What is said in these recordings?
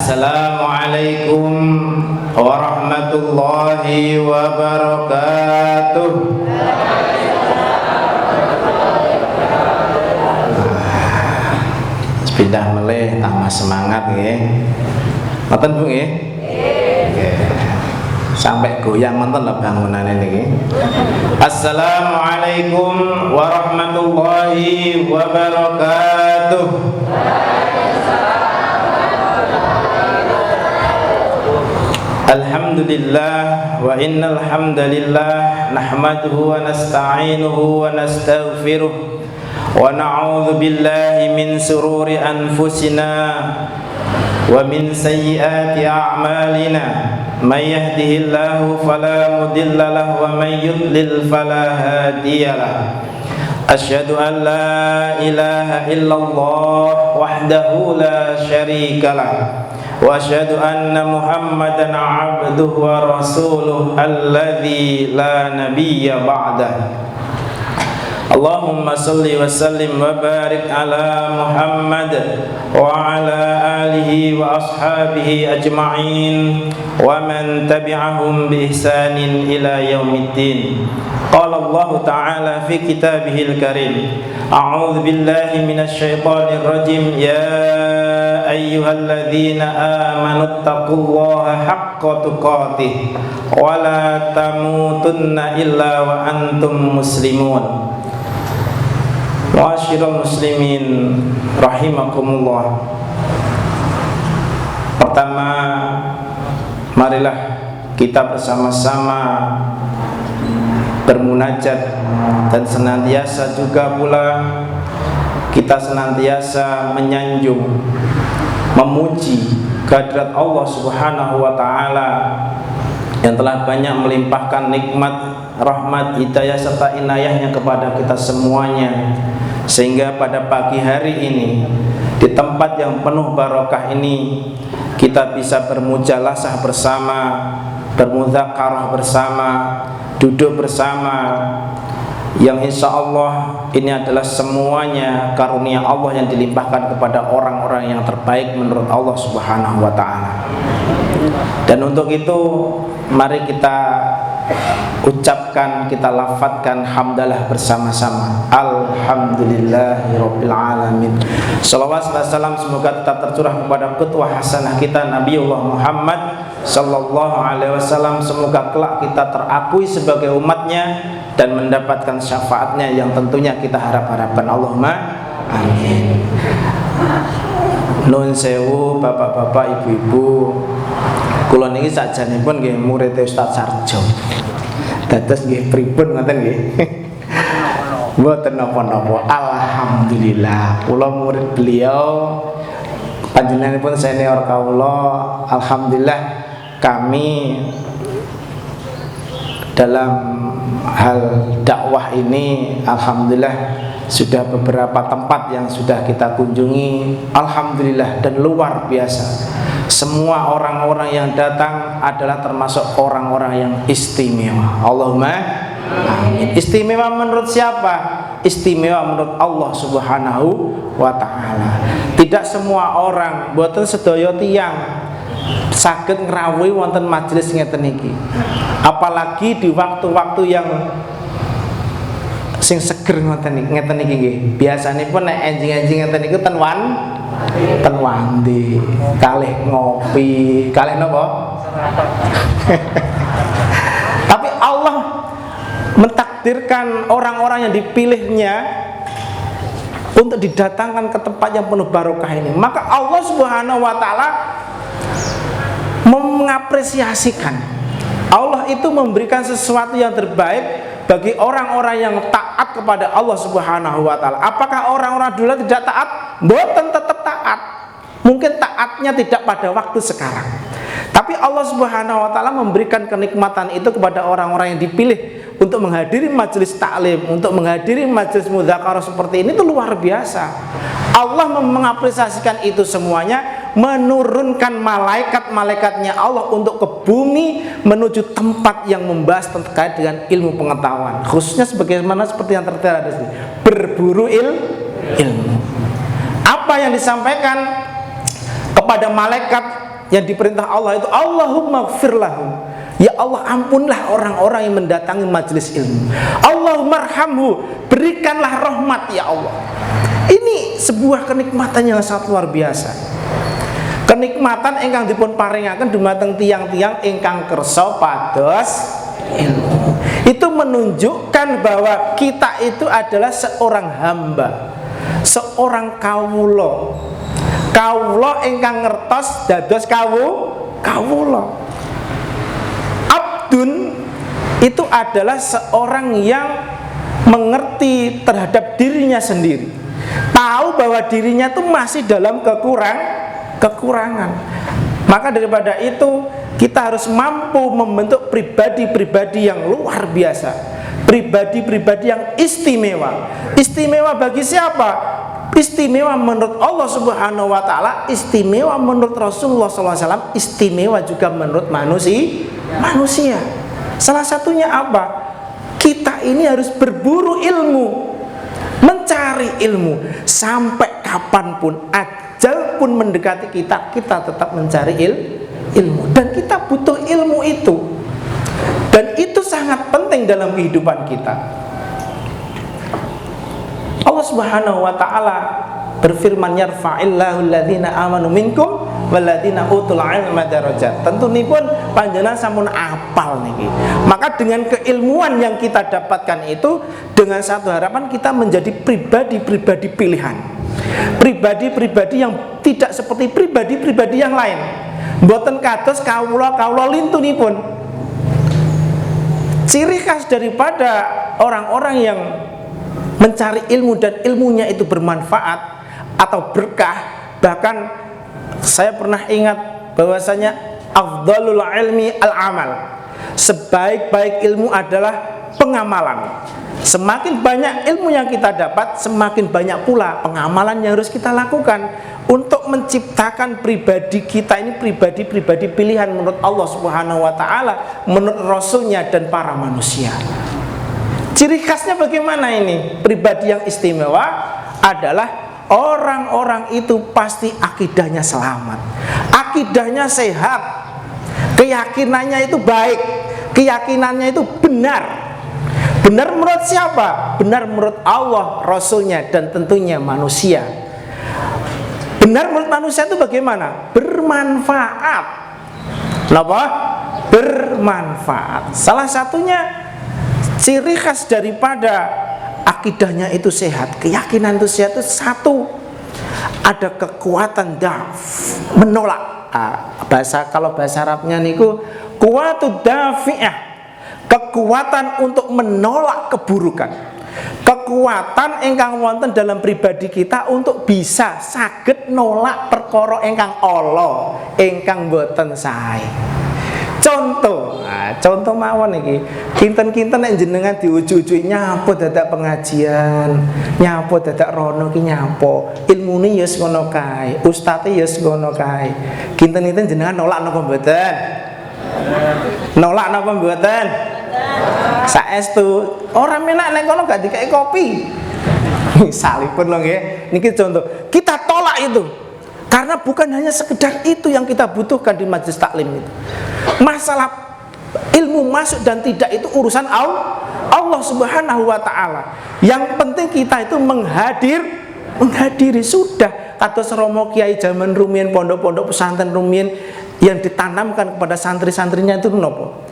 Assalamualaikum warahmatullahi wabarakatuh. Pindah meleh tambah semangat nggih. Ngoten Bu nggih? Nggih. Sampai goyang menten lho bangunane niki. Assalamualaikum warahmatullahi wabarakatuh. Alhamdulillah wa innal hamdalillah nahmaduhu wa nasta'inuhu wa nastaghfiruh wa na'udzu billahi min sururi anfusina wa min sayyiati a'malina may yahdihillahu fala mudilla lahu wa may yudlil fala hadiyalah. Asyhadu an la ilaha illallah wahdahu la syarikalah wa asyhadu anna Muhammadan abduhu wa rasuluh alladzi la nabiyya ba'dah. Allahumma salli wa sallim wa barik ala Muhammad wa ala alihi wa ashabihi ajma'in wa man tabi'ahum bi ihsanin ila yaumiddin. Qala Allah ta'ala fi kitabihil karim, a'udzu billahi minasy syaithanir rajim, ya ayyuhalladzina amanu taqullaha haqqa tuqatih wa la tamutunna illa wa antum muslimun. Ma'asyiral muslimin rahimakumullah. Pertama, marilah kita bersama-sama bermunajat dan senantiasa juga pula kita senantiasa menyanjung, memuji kehadirat Allah Subhanahu wa taala yang telah banyak melimpahkan nikmat, rahmat, hidayah serta inayahnya kepada kita semuanya, sehingga pada pagi hari ini di tempat yang penuh barokah ini kita bisa bermujalasah bersama, bermudzakarah bersama, duduk bersama, yang insya Allah ini adalah semuanya karunia Allah yang dilimpahkan kepada orang-orang yang terbaik menurut Allah Subhanahu wa taala. Dan untuk itu mari kita ucapkan, kita lafadzkan hamdalah bersama-sama. Alhamdulillahirabbil alamin. Shalawat dan salam semoga tetap tercurah kepada qudwah hasanah kita Nabiullah Muhammad sallallahu alaihi wasallam. Semoga kelak kita terakui sebagai umatnya dan mendapatkan syafaatnya yang tentunya kita harap-harapkan. Allahumma amin. Nun sewu bapak-bapak, ibu-ibu, kula niki sakjanipun nggih murid Ustaz Sarjo. Dados nggih pripun ngoten nggih. Mboten napa-napa. Alhamdulillah kula murid beliau, panjenenganipun senior kawula. Alhamdulillah kami dalam hal dakwah ini alhamdulillah sudah beberapa tempat yang sudah kita kunjungi, alhamdulillah, dan luar biasa. Semua orang-orang yang datang adalah termasuk orang-orang yang istimewa. Allahumma amin. Istimewa menurut siapa? Istimewa menurut Allah Subhanahu wa ta'ala. Tidak semua orang, boten sedaya tiyang saged ngrawuhi wonten majelis ngeten iki. Apalagi di waktu-waktu yang sing seger ngeten iki nggih. Biasanipun nek enjing-enjing ngeten niku ten wandi, kalih ngopi, kalih napa? Tapi Allah mentakdirkan orang-orang yang dipilihnya untuk didatangkan ke tempat yang penuh barokah ini. Maka Allah Subhanahu wa taala mengapresiasikan. Allah itu memberikan sesuatu yang terbaik bagi orang-orang yang taat kepada Allah Subhanahu wa taala. Apakah orang-orang dulu tidak taat? Mboten, tetap taat. Mungkin taatnya tidak pada waktu sekarang. Tapi Allah Subhanahu wa taala memberikan kenikmatan itu kepada orang-orang yang dipilih untuk menghadiri majelis taklim, untuk menghadiri majelis mudzakarah seperti ini, itu luar biasa. Allah mengapresiasikan itu semuanya, menurunkan malaikat-malaikatnya Allah untuk ke bumi menuju tempat yang membahas terkait dengan ilmu pengetahuan, khususnya sebagaimana seperti yang tertera di sini, berburu ilmu. Apa yang disampaikan kepada malaikat yang diperintah Allah itu Allahumma gfir lahum, ya Allah ampunlah orang-orang yang mendatangi majelis ilmu. Allahumma arhamhu, berikanlah rahmat ya Allah. Ini sebuah kenikmatan yang sangat luar biasa. Kenikmatan ingkang dipun paringaken dumateng tiang-tiang ingkang kersa pados ilmu. Itu menunjukkan bahwa kita itu adalah seorang hamba, seorang kawula. Kawula ingkang ngertos dados kawula. Abdun itu adalah seorang yang mengerti terhadap dirinya sendiri, tahu bahwa dirinya itu masih dalam kekurangan. Maka daripada itu kita harus mampu membentuk pribadi-pribadi yang luar biasa, pribadi-pribadi yang istimewa. Istimewa bagi siapa? Istimewa menurut Allah Subhanahu wa Ta'ala, istimewa menurut Rasulullah SAW, istimewa juga menurut manusia. Salah satunya apa? Kita ini harus berburu ilmu, mencari ilmu sampai kapanpun, ajal pun mendekati kita, kita tetap mencari ilmu. Dan kita butuh ilmu itu, dan itu sangat penting dalam kehidupan kita. Allah Subhanahu wa Ta'ala berfirman, yarfa'illahu alladhina amanu minkum walladhina utul ilma darajat. Tentu ini pun panjenengan sampun apal niki. Maka dengan keilmuan yang kita dapatkan itu, dengan satu harapan kita menjadi pribadi-pribadi pilihan, pribadi-pribadi yang tidak seperti pribadi-pribadi yang lain. Mboten kados kawula lintunipun. Ciri khas daripada orang-orang yang mencari ilmu dan ilmunya itu bermanfaat atau berkah. Bahkan saya pernah ingat bahwasanya afdhalul ilmi al-amal, sebaik-baik ilmu adalah pengamalan. Semakin banyak ilmu yang kita dapat, semakin banyak pula pengamalan yang harus kita lakukan untuk menciptakan pribadi kita ini pribadi-pribadi pilihan menurut Allah Subhanahu wa Ta'ala, menurut Rasulnya dan para manusia. Ciri khasnya bagaimana ini? Pribadi yang istimewa adalah orang-orang itu pasti akidahnya selamat, akidahnya sehat, keyakinannya itu baik, keyakinannya itu benar. Benar menurut siapa? Benar menurut Allah, Rasulnya, dan tentunya manusia. Benar menurut manusia itu bagaimana? Bermanfaat. Kenapa? Bermanfaat. Salah satunya ciri khas daripada akidahnya itu sehat, keyakinan itu sehat itu satu, ada kekuatan daf, menolak. Kalau bahasa Arabnya niku kuwatud dafi'ah, kekuatan untuk menolak keburukan, kekuatan ingkang wonten dalam pribadi kita untuk bisa saged nolak perkara ingkang ala, ingkang boten sae. Contoh mawon iki. Kinten-kinten nek jenengan diuju-uju nyapo dadak pengajian, nyapo dadak rono ki nyapo. Ilmune ya ngono kae, ustate ya ngono kae. Kinten-kinten jenengan nolak napa mboten? Nolak napa mboten? Saestu. Ora menak nek kono gak dikeki kopi. Misalipun lho nggih. Niki contoh. Kita tolak itu. Karena bukan hanya sekedar itu yang kita butuhkan di majelis taklim itu. Masalah ilmu masuk dan tidak itu urusan Allah Subhanahu wa Ta'ala. Yang penting kita itu menghadiri sudah. Kados Romo Kiai zaman rumiyin, pondok-pondok pesantren rumiyin yang ditanamkan kepada santri-santrinya itu nopo?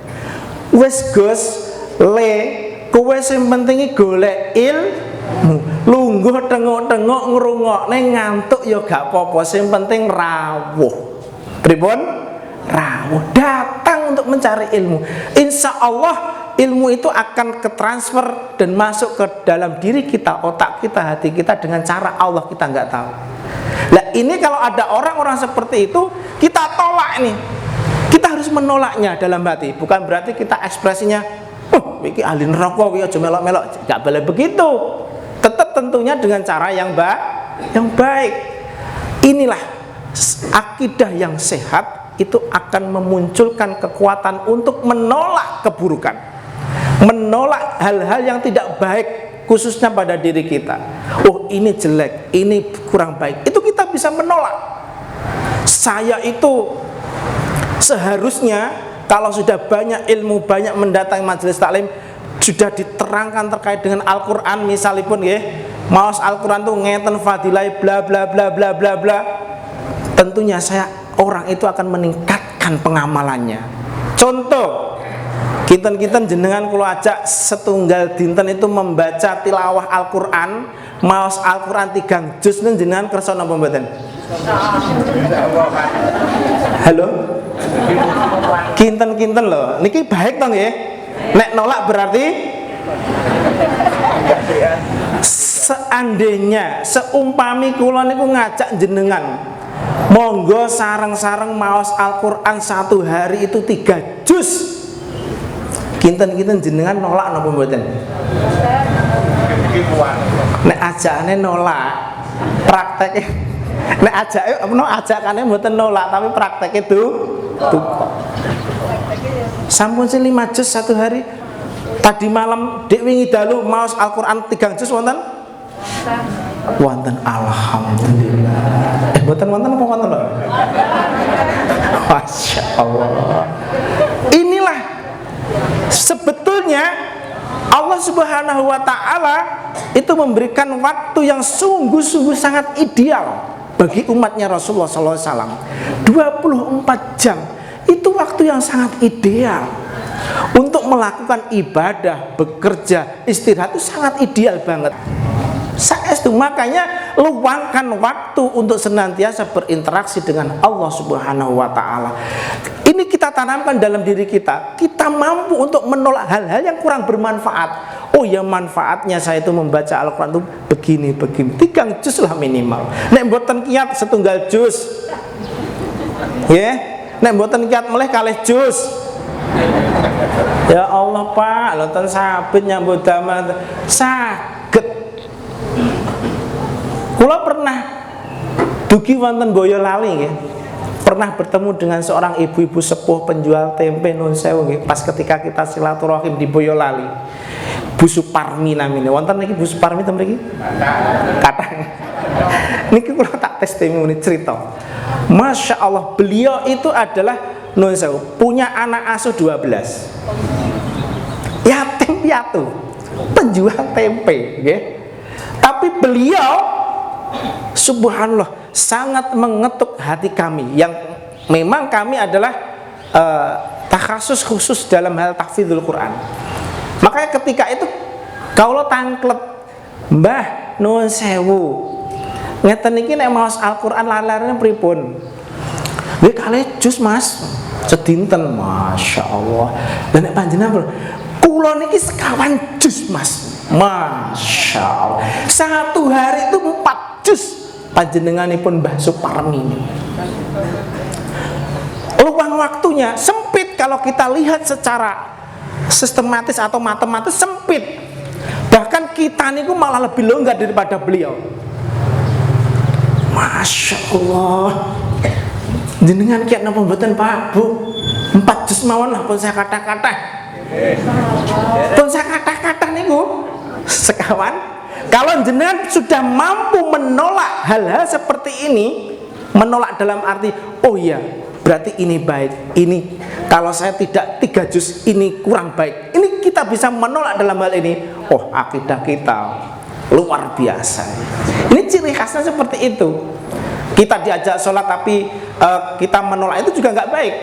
Wes Gus, kowe sing penting golek ilmu. Lungguh tengok-tengok ngrungokne ngantuk ya gak apa-apa, sing penting rawuh. Pripun? Rawuh, datang untuk mencari ilmu. Insya Allah ilmu itu akan ketransfer dan masuk ke dalam diri kita, otak kita, hati kita dengan cara Allah kita nggak tahu. Nah ini kalau ada orang-orang seperti itu, kita tolak nih. Kita harus menolaknya dalam hati. Bukan berarti kita ekspresinya, iki ahli neraka iki aja melok-melok. Enggak boleh begitu. Tetap tentunya dengan cara yang baik. Inilah akidah yang sehat, itu akan memunculkan kekuatan untuk menolak keburukan, menolak hal-hal yang tidak baik, khususnya pada diri kita. Oh ini jelek, ini kurang baik, itu kita bisa menolak. Saya itu Seharusnya kalau sudah banyak ilmu, banyak mendatangi majelis taklim, sudah diterangkan terkait dengan Al-Quran misalipun ya, maos Al-Quran tuh ngeten fadilai bla bla bla bla bla bla, tentunya orang itu akan meningkatkan pengamalannya. Contoh, kinten-kinten jenengan kula ajak setunggal dinten itu membaca tilawah Al-Quran, maos Al-Quran 3 juz jenengan kersa napa mboten? Halo? Kinten-kinten loh, niki baik toh nggih. Nek nolak berarti seandainya seumpami kula niku ngajak jenengan, monggo sareng-sareng maos Al-Quran 1 hari itu 3 juz. Kinten-kinten jenengan nolak napa mboten? Nek ajakane nolak, prakteknya nek ajakane mboten nolak tapi praktek itu sampun 5 juz 1 hari. Tadi malam dek wingi dalu maos Al-Quran 3 juz wonten? Wonten, alhamdulillah. Mboten wonten apa wonten lho? Masya Allah. Inilah sebetulnya Allah Subhanahu wa ta'ala itu memberikan waktu yang sungguh-sungguh sangat ideal bagi umatnya Rasulullah SAW. 24 jam itu waktu yang sangat ideal untuk melakukan ibadah, bekerja, istirahat, itu sangat ideal banget. Saestu, makanya luangkan waktu untuk senantiasa berinteraksi dengan Allah Subhanahu wa ta'ala. Ini kita tanamkan dalam diri kita. Kita mampu untuk menolak hal-hal yang kurang bermanfaat. Oh ya, manfaatnya saya itu membaca Al-Quran itu begini 3 juz lah minimal. Nek mboten kiat setunggal juz, ya. Nek mboten kiat meleh kalih juz. Ya Allah Pak, lonten sabit nyambut damel saged. Kula pernah dugi wonten Boyolali nggih. Pernah bertemu dengan seorang ibu-ibu sepuh penjual tempe nun sewu nggih, pas ketika kita silaturahim di Boyolali. Bu Suparmi namine. Wonten niki Bu Suparmi ten mriki? Kathah. Niki kula tak testimoni cerita. Masya Allah, beliau itu adalah nun sewu, punya anak asuh 12. Yatim piatu, penjual tempe nggih. Tapi beliau subhanallah sangat mengetuk hati kami, yang memang kami adalah takhasus khusus dalam hal tahfidzul Quran. Makanya ketika itu kaulo tangklet, Mbah nuwun sewu, ngeten iki nek maos Al-Quran larane pripun? Nggih kalih juz Mas, sedinten. Masya Allah. Lah nek panjenengan kula niki sekawan juz Mas. Masya Allah. 1 hari itu 4 juz panjenenganipun Mbah Suparmi. Luang waktunya sempit kalau kita lihat secara sistematis atau matematis sempit. Bahkan kita niku malah lebih longgar daripada beliau. Masya Allah. Jenengan kiat napa mboten Pak Bu? 4 juz mawon lah pun saya kata-kata. Pun saya kata-kata niku sekawan. Kalau jenengan sudah mampu menolak hal-hal seperti ini, menolak dalam arti oh iya berarti ini baik, ini kalau saya tidak 3 juz ini kurang baik, ini kita bisa menolak dalam hal ini. Oh, akidah kita luar biasa. Ini ciri khasnya seperti itu. Kita diajak sholat tapi kita menolak, itu juga nggak baik.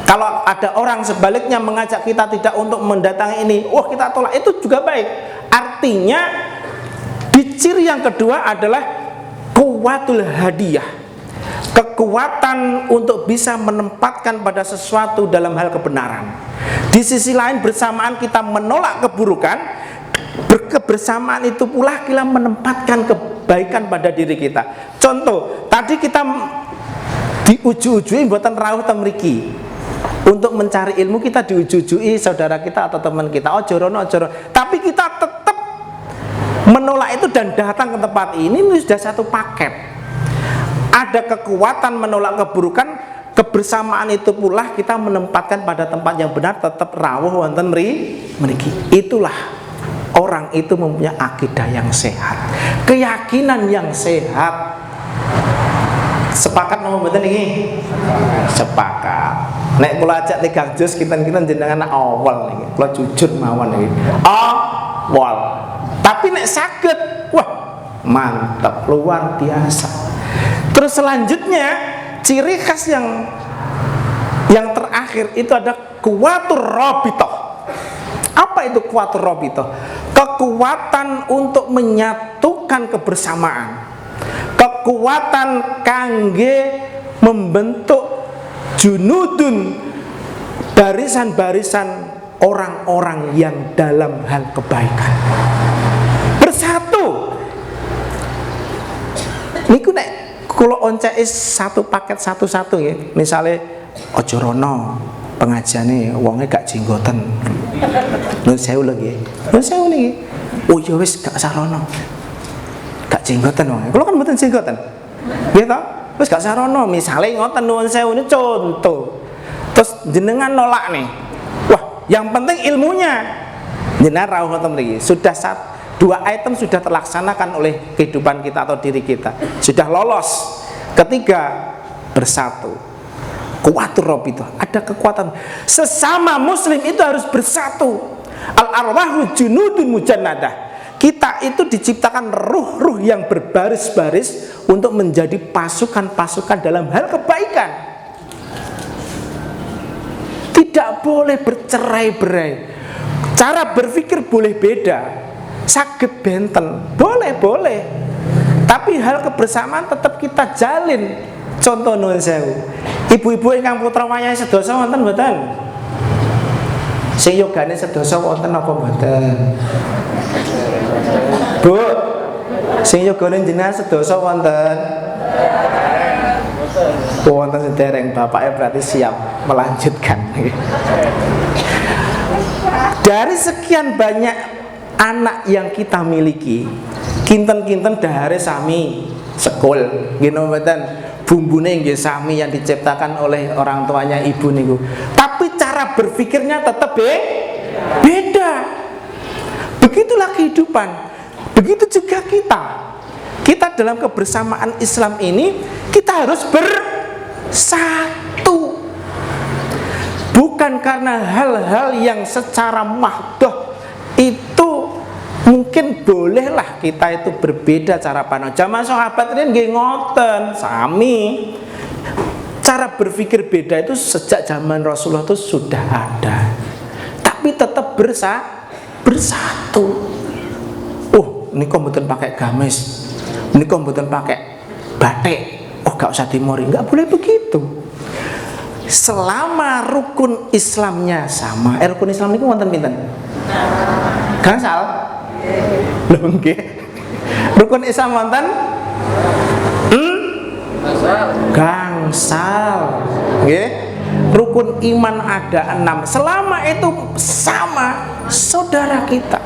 Kalau ada orang sebaliknya mengajak kita tidak untuk mendatangi ini, wah kita tolak, itu juga baik. Artinya di ciri yang kedua adalah kuwatul hadiyah, kekuatan untuk bisa menempatkan pada sesuatu dalam hal kebenaran. Di sisi lain bersamaan kita menolak keburukan, berkebersamaan itu pula kita menempatkan kebaikan pada diri kita. Contoh, tadi kita di ujung-ujungnya buatan rawuh temriki. Untuk mencari ilmu kita diuju-ujui saudara kita atau teman kita, oh jorono, tapi kita tetap menolak itu dan datang ke tempat ini sudah satu paket. Ada kekuatan menolak keburukan, kebersamaan itu pula kita menempatkan pada tempat yang benar, tetap rawuh wonten mriki. Itulah orang itu mempunyai akidah yang sehat, keyakinan yang sehat. Sepakat nopo mboten iki? Sepakat. Nek kula ajak tigang jus kinten-kinten jenengan awal niki. Kula jujur mawon niki. Awal. Tapi nek saged, wah, mantap, luar biasa. Terus selanjutnya ciri khas yang terakhir itu ada kuwatur rabithah. Apa itu kuwatur rabithah? Kekuatan untuk menyatukan kebersamaan. Kekuatan kangge membentuk junudun, barisan-barisan orang-orang yang dalam hal kebaikan bersatu. Niku nek kula onceki satu paket satu-satu ya. Misale aja rono pengajiane wonge gak jenggoten. Nuwun sewu lho nggih. Nuwun sewu niki. Oh ya wis gak sarono. Gak jenggoten wong. Kula kan mboten jenggoten. Nggih to? Wis gak sarono, misale ngoten nuwun sewu ini contoh. Terus jenengan nolak nih. Wah, yang penting ilmunya. Jenengan rawuh ngoten mriki. Sudah dua item sudah terlaksanakan oleh kehidupan kita atau diri kita. Sudah lolos. Ketiga, bersatu. Kuwatur rabithah. Ada kekuatan. Sesama muslim itu harus bersatu. Al-arwahu junudun mujannadah. Kita itu diciptakan ruh-ruh yang berbaris-baris untuk menjadi pasukan-pasukan dalam hal kebaikan. Tidak boleh bercerai-berai. Cara berpikir boleh beda, saged benten, boleh. Tapi hal kebersamaan tetap kita jalin. Contoh nuwun sewu. Ibu-ibu ingkang putra wayahe sedasa wonten mboten? Sing yogane sedasa wonten apa mboten? Bu, sing yogane jenengan sedasa wonten? Wonten sedereng, bapaknya berarti siap melanjutkan. Dari sekian banyak anak yang kita miliki, kinten-kinten dahare sami sekul, nggih mboten? Bumbune nggih sami yang diciptakan oleh orang tuanya ibu niku. Tapi cara berpikirnya tetap beda. Begitulah kehidupan. Begitu juga kita. Kita dalam kebersamaan Islam ini kita harus bersatu. Bukan karena hal-hal yang secara mahdoh itu mungkin bolehlah kita itu berbeda cara pandang. Zaman sahabat ini nggih ngoten, sami. Cara berpikir beda itu sejak zaman Rasulullah itu sudah ada. Tapi tetap bersatu. Ini kok mboten pakai gamis. Ini kok mboten pakai batik. Oh, gak usah dimori. Enggak boleh begitu. Selama rukun Islamnya sama. Rukun Islam niku wonten pinten? Gangsal. Lho nggih. Rukun Islam wonten? Gangsal. Nggih. Rukun iman ada 6. Selama itu sama saudara kita.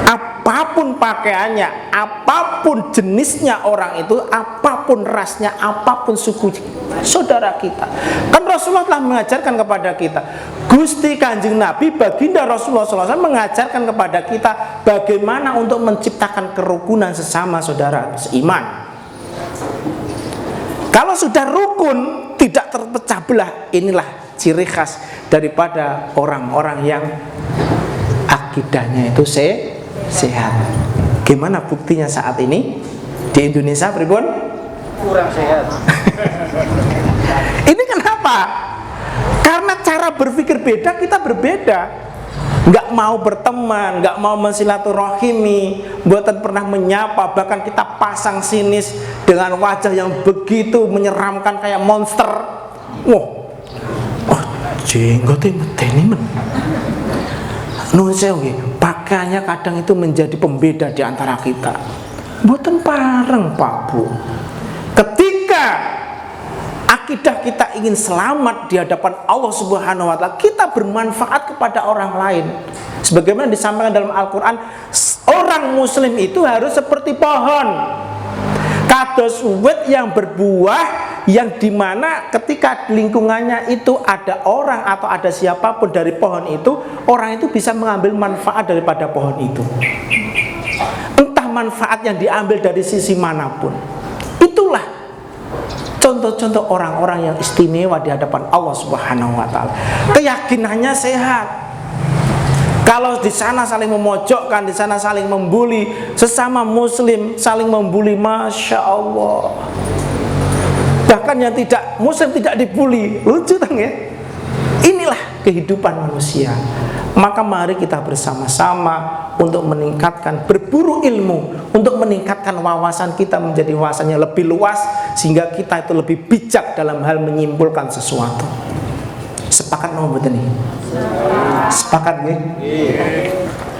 Apapun pakaiannya, apapun jenisnya orang itu, apapun rasnya, apapun suku, saudara kita. Kan Rasulullah telah mengajarkan kepada kita. Gusti Kanjeng Nabi baginda Rasulullah SAW mengajarkan kepada kita bagaimana untuk menciptakan kerukunan sesama saudara seiman. Kalau sudah rukun, tidak terpecah belah. Inilah ciri khas daripada orang-orang yang akidahnya itu sehat. Gimana buktinya saat ini di Indonesia, pripun? Kurang sehat. Ini kenapa? Karena cara berpikir beda, kita berbeda. Nggak mau berteman, nggak mau mensilaturahimi, buatan pernah menyapa, bahkan kita pasang sinis dengan wajah yang begitu menyeramkan kayak monster. Wah, jenggotnya medeni men. Nuwun sewu nggih, pakaiannya kadang itu menjadi pembeda di antara kita. Mboten pareng, Pak Bu. Ketika akidah kita ingin selamat di hadapan Allah Subhanahu wa taala, kita bermanfaat kepada orang lain. Sebagaimana disampaikan dalam Al-Qur'an, orang muslim itu harus seperti pohon. Kados wit yang berbuah, yang dimana ketika lingkungannya itu ada orang atau ada siapapun dari pohon itu, orang itu bisa mengambil manfaat daripada pohon itu. Entah manfaat yang diambil dari sisi manapun. Itulah contoh-contoh orang-orang yang istimewa di hadapan Allah Subhanahu wa taala. Keyakinannya sehat. Kalau di sana saling memojokkan, di sana saling membuli, sesama muslim saling membuli, Masya Allah. Bahkan yang tidak muslim tidak dibully. Lucu kan ya? Inilah kehidupan manusia. Maka mari kita bersama-sama untuk meningkatkan, berburu ilmu, untuk meningkatkan wawasan kita menjadi wawasannya lebih luas, sehingga kita itu lebih bijak dalam hal menyimpulkan sesuatu. Sepakat mau betul nih? Sepakat nih?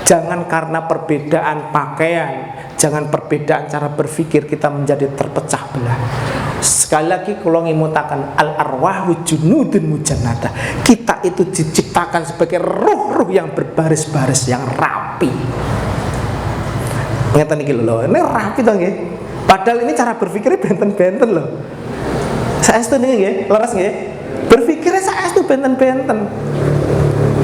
Jangan karena perbedaan pakaian, jangan perbedaan cara berpikir kita menjadi terpecah belah. Sekali lagi kalau ngimutakan al-arwahu junudun mujannada, kita itu diciptakan sebagai ruh-ruh yang berbaris-baris, yang rapi. Ngeten iki lho, ini rapi to nggih. Padahal ini cara berpikirnya benten-benten loh. Saestu nggih, leres nggih. Berpikirnya saestu benten-benten.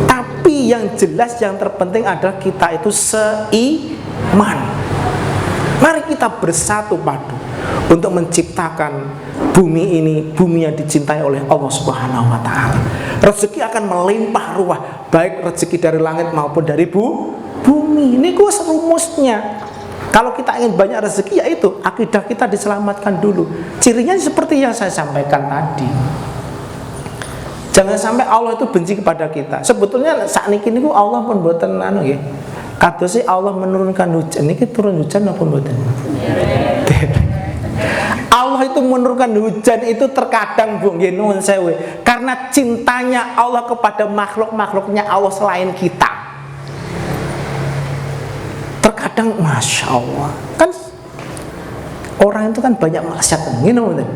Tapi yang jelas yang terpenting adalah kita itu seiman. Mari kita bersatu padu untuk menciptakan bumi ini, bumi yang dicintai oleh Allah Subhanahu wa taala. Rezeki akan melimpah ruah, baik rezeki dari langit maupun dari bumi. Ini ku rumusnya. Kalau kita ingin banyak rezeki, yaitu akidah kita diselamatkan dulu. Cirinya seperti yang saya sampaikan tadi. Jangan sampai Allah itu benci kepada kita. Sebetulnya saat ini Allah pun mboten anu nggih. Kadose Allah menurunkan hujan, ini turun hujan apa mboten? Allah itu menurunkan hujan itu terkadang Bu nggih nuwun sewu, karena cintanya Allah kepada makhluk-makhluknya Allah selain kita. Terkadang Masya Allah, kan orang itu kan banyak maksiat, ngene.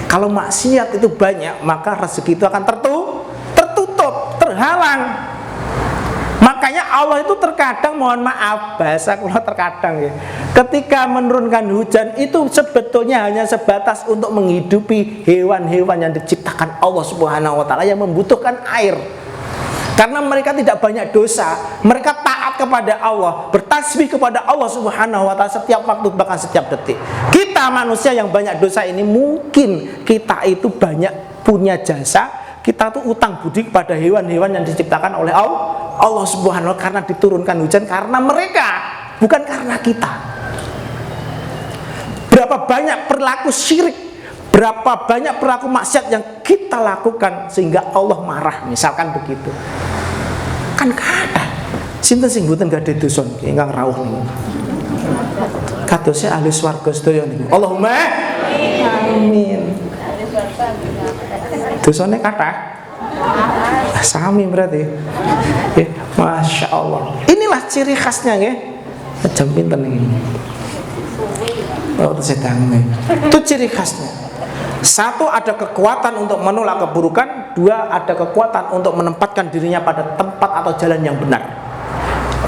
Kalau maksiat itu banyak, maka rezeki itu akan tertutup, terhalang. Makanya Allah itu terkadang, mohon maaf bahasa kula terkadang ya, ketika menurunkan hujan itu sebetulnya hanya sebatas untuk menghidupi hewan-hewan yang diciptakan Allah Subhanahu wa taala yang membutuhkan air. Karena mereka tidak banyak dosa, mereka taat kepada Allah, bertasbih kepada Allah Subhanahu wa taala setiap waktu, bahkan setiap detik. Kita manusia yang banyak dosa ini, mungkin kita itu banyak punya jasa, kita tuh utang budi kepada hewan-hewan yang diciptakan oleh Allah Subhanahu wa taala, karena diturunkan hujan karena mereka, bukan karena kita. Berapa banyak perilaku syirik, berapa banyak perilaku maksiat yang kita lakukan sehingga Allah marah, misalkan begitu. Kan kada sinten sing mboten gadhe dosa ingkang rawuh niku. Kadose ahli swarga sedaya niku. Allahumma amin. Dosane kathah. Sami berarti. Ya, Masya Allah. Inilah ciri khasnya nggih. Jam pinten iki? Oh, sedang nih. Itu ciri khasnya. Satu, ada kekuatan untuk menolak keburukan. Dua, ada kekuatan untuk menempatkan dirinya pada tempat atau jalan yang benar.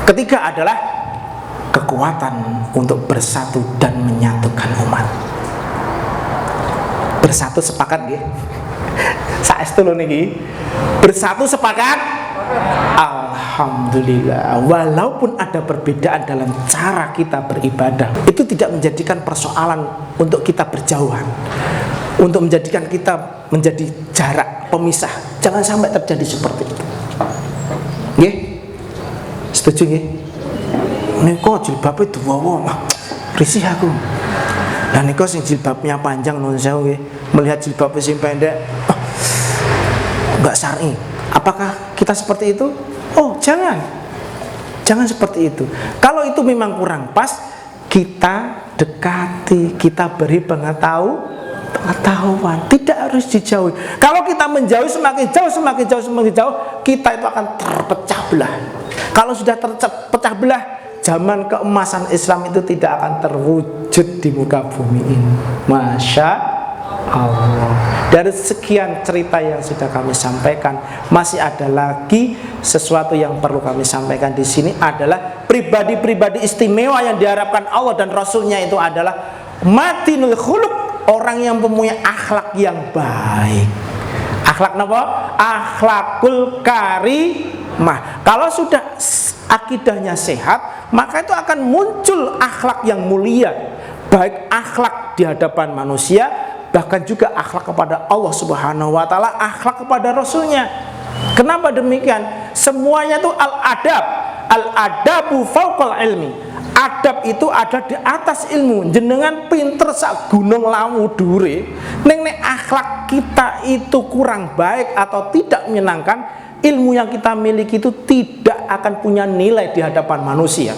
Ketiga adalah kekuatan untuk bersatu dan menyatukan umat. Bersatu sepakat nggih. Saestu lho niki. Bersatu sepakat. Alhamdulillah. Walaupun ada perbedaan dalam cara kita beribadah, itu tidak menjadikan persoalan untuk kita berjauhan, untuk menjadikan kita menjadi jarak pemisah. Jangan sampai terjadi seperti itu. Nggih? Setuju nggih? Nika jilbabe duwawa, risih aku. Lah nika sing jilbabnya panjang nuwun sewu nggih, melihat jilbab sing pendek, enggak syar'i. Apakah kita seperti itu? Oh, jangan. Jangan seperti itu. Kalau itu memang kurang pas, kita dekati, kita beri pengetahuan, tidak harus dijauhi. Kalau kita menjauh, semakin jauh, kita itu akan terpecah belah. Kalau sudah terpecah belah, zaman keemasan Islam itu tidak akan terwujud di muka bumi ini. Masya Allah. Dari sekian cerita yang sudah kami sampaikan, masih ada lagi sesuatu yang perlu kami sampaikan di sini, adalah pribadi-pribadi istimewa yang diharapkan Allah dan Rasulnya itu adalah matinul khuluq, orang yang mempunyai akhlak yang baik. Akhlak apa? Akhlakul karimah. Kalau sudah akidahnya sehat, maka itu akan muncul akhlak yang mulia, baik akhlak di hadapan manusia, bahkan juga akhlak kepada Allah Subhanahu wa taala, akhlak kepada Rasulnya. Kenapa demikian? Semuanya itu al-adab. Al-adabu fauqal ilmi. Adab itu ada di atas ilmu. Jenengan pinter sak gunung lawu dure, ning nek akhlak kita itu kurang baik atau tidak menyenangkan, ilmu yang kita miliki itu tidak akan punya nilai di hadapan manusia.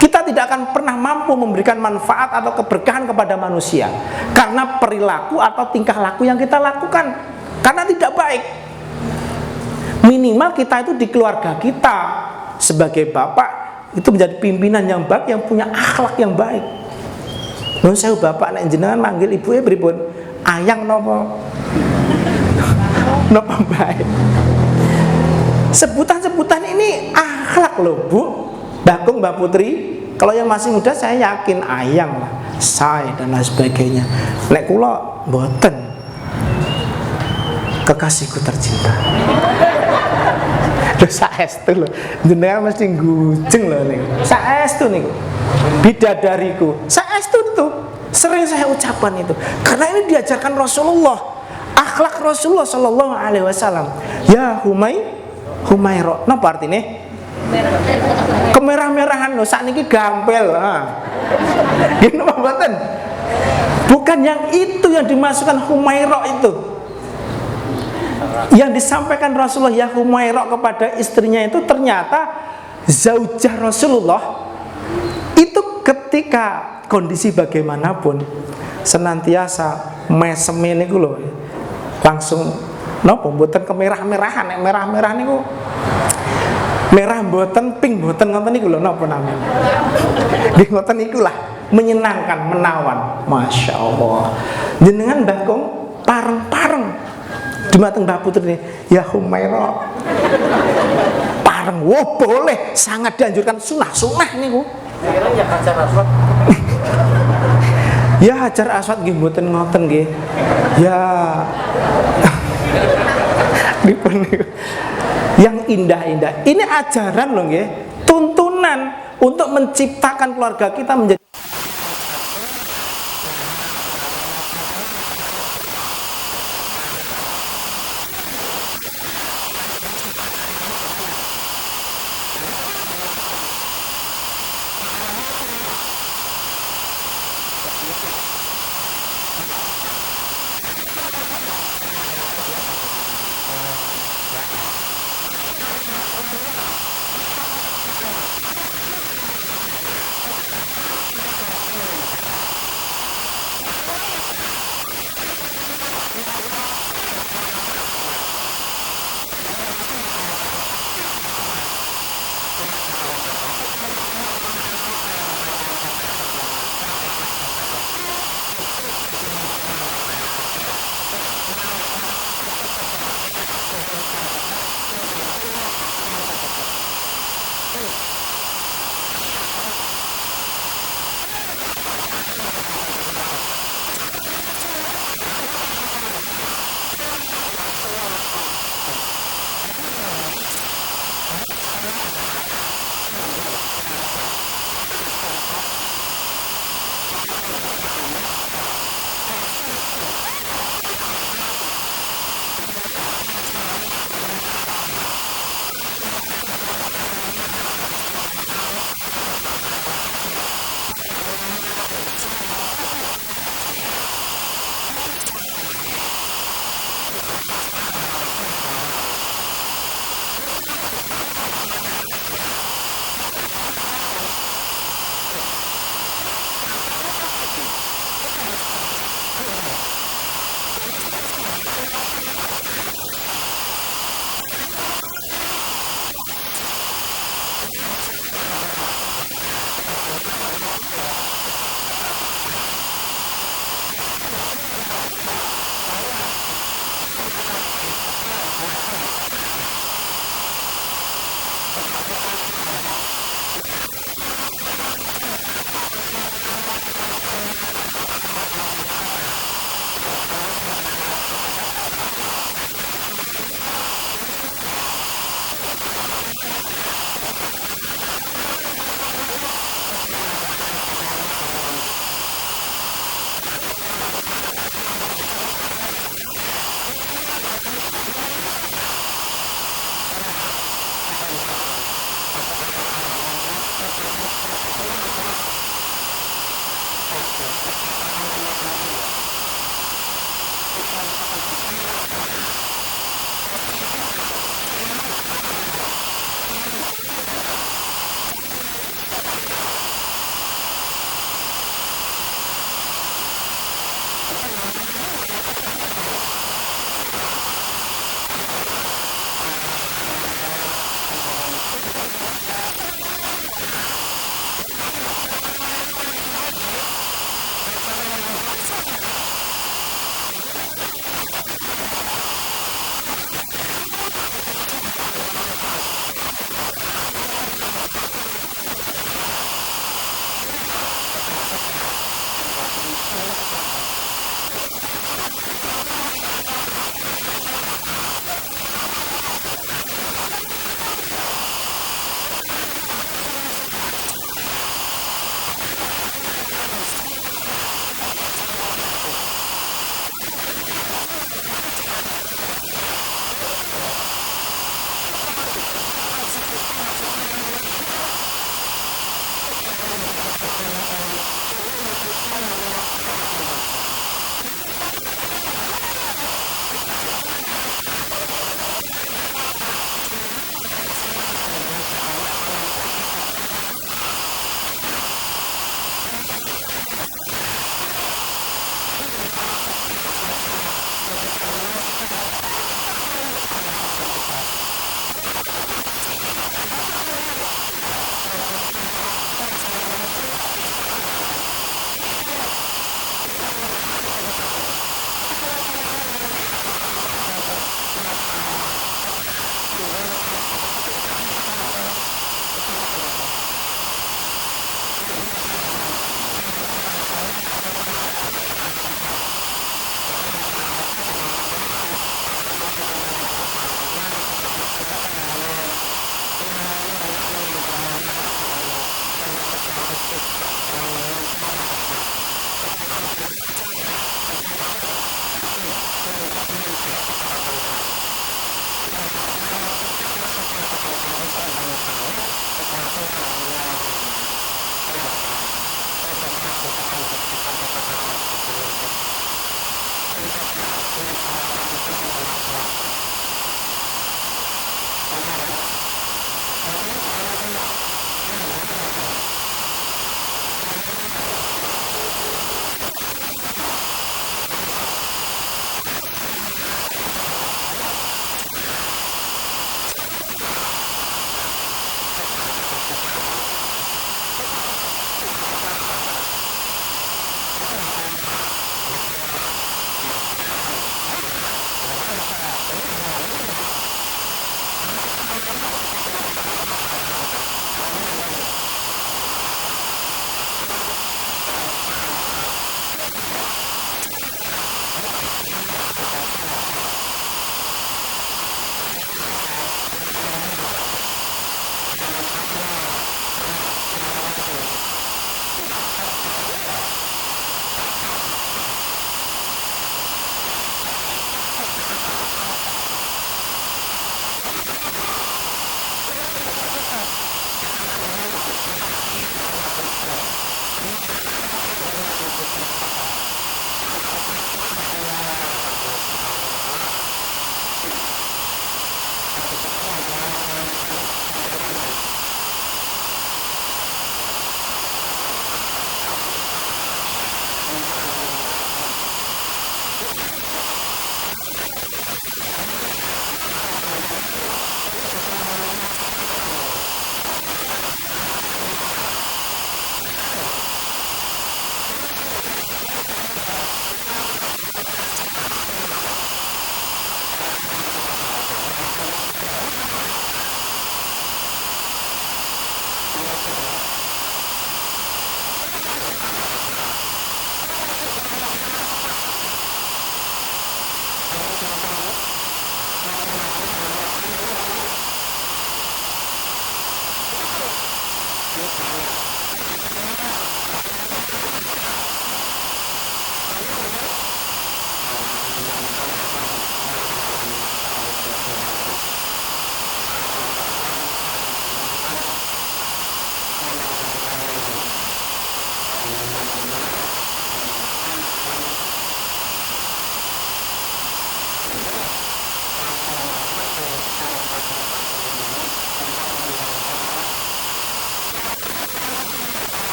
Kita tidak akan pernah mampu memberikan manfaat atau keberkahan kepada manusia karena perilaku atau tingkah laku yang kita lakukan, karena tidak baik. Minimal kita itu di keluarga kita sebagai bapak itu menjadi pimpinan yang baik, yang punya akhlak yang baik. Nun saya bapak nek jenengan manggil ibu pripun? Ayang nopo? Nopo baik. Sebutan-sebutan ini akhlak loh, Bu. Bakung, Mbak Putri, kalau yang masih muda saya yakin ayang lah, say dan lain sebagainya. Nek kula mboten. Kekasihku tercinta. Lho saestu lho, jenengan mesti gujeng lho niku. Saestu niku. Bidadariku. Saestu itu. Sering saya ucapkan itu. Karena ini diajarkan Rasulullah. Akhlak Rasulullah sallallahu alaihi wasallam. Ya Humaira. Napa artine? Kemerah-merahan lho, sakniki gampel. Gini apa mboten? Bukan yang itu yang dimasukkan Humaira itu. Yang disampaikan Rasulullah ya Humaira kepada istrinya itu ternyata zaujah Rasulullah itu ketika kondisi bagaimanapun senantiasa meseme niku lho, langsung napa mboten kemerah-merahan, nek merah-merah niku merah mboten, pink mboten, ngoten niku lho napa namanya. Nggih ngoten niku lah, menyenangkan, menawan. Masya Allah. Jenengan Bakung pareng-pareng dumateng Mbak Putri ini, ya Humaira pareng, wow boleh, sangat dianjurkan, sunah niku. Ya Hajar Aswad. Ya Hajar Aswad nggih mboten ngoten nggih. Ya yang indah-indah. Ini ajaran loh nggih, tuntunan untuk menciptakan keluarga kita menjadi